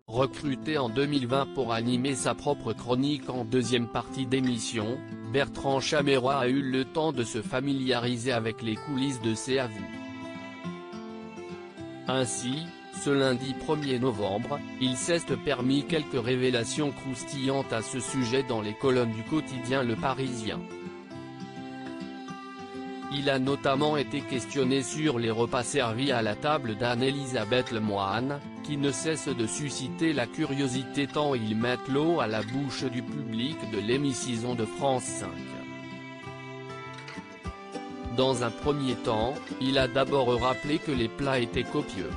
Recruté en 2020 pour animer sa propre chronique en deuxième partie d'émission, Bertrand Chameroy a eu le temps de se familiariser avec les coulisses de C'est à vous. Ainsi, ce lundi 1er novembre, il s'est permis quelques révélations croustillantes à ce sujet dans les colonnes du quotidien Le Parisien. Il a notamment été questionné sur les repas servis à la table d'Anne-Elisabeth Lemoine, qui ne cesse de susciter la curiosité tant ils mettent l'eau à la bouche du public de l'émission de France 5. Dans un premier temps, il a d'abord rappelé que les plats étaient copieux.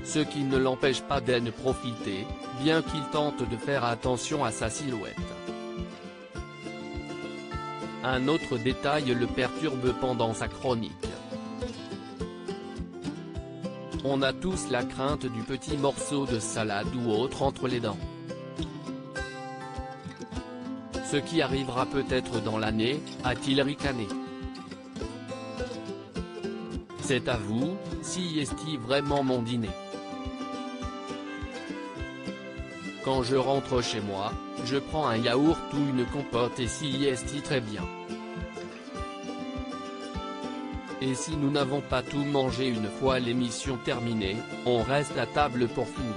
Ce qui ne l'empêche pas d'en profiter, bien qu'il tente de faire attention à sa silhouette. Un autre détail le perturbe pendant sa chronique. On a tous la crainte du petit morceau de salade ou autre entre les dents. Ce qui arrivera peut-être dans l'année, a-t-il ricané. C'est à vous, si est-il vraiment mon dîner. Quand je rentre chez moi, je prends un yaourt ou une compote et si est-il très bien. Et si nous n'avons pas tout mangé une fois l'émission terminée, on reste à table pour finir.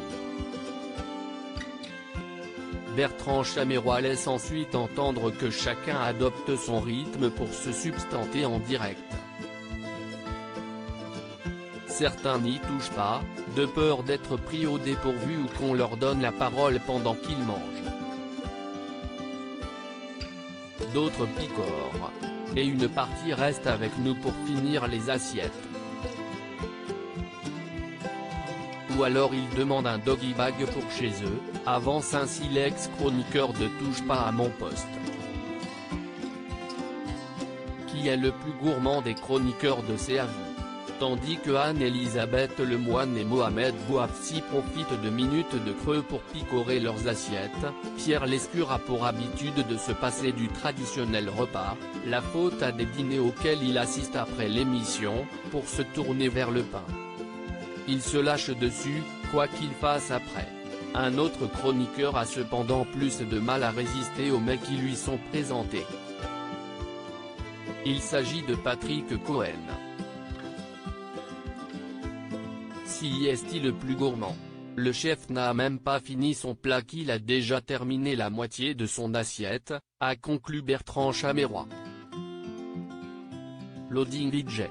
Bertrand Chameroy laisse ensuite entendre que chacun adopte son rythme pour se substanter en direct. Certains n'y touchent pas, de peur d'être pris au dépourvu ou qu'on leur donne la parole pendant qu'ils mangent. D'autres picorent. Et une partie reste avec nous pour finir les assiettes. Ou alors ils demandent un doggy bag pour chez eux, avance ainsi l'ex-chroniqueur de Touche pas à mon poste. Qui est le plus gourmand des chroniqueurs de C'est à vous? Tandis que Anne-Elisabeth Lemoine et Mohamed Bouafsi profitent de minutes de creux pour picorer leurs assiettes, Pierre Lescure a pour habitude de se passer du traditionnel repas, la faute à des dîners auxquels il assiste après l'émission, pour se tourner vers le pain. Il se lâche dessus, quoi qu'il fasse après. Un autre chroniqueur a cependant plus de mal à résister aux mets qui lui sont présentés. Il s'agit de Patrick Cohen. Si est-il le plus gourmand? Le chef n'a même pas fini son plat qu'il a déjà terminé la moitié de son assiette, a conclu Bertrand Chameroy. Loading DJ.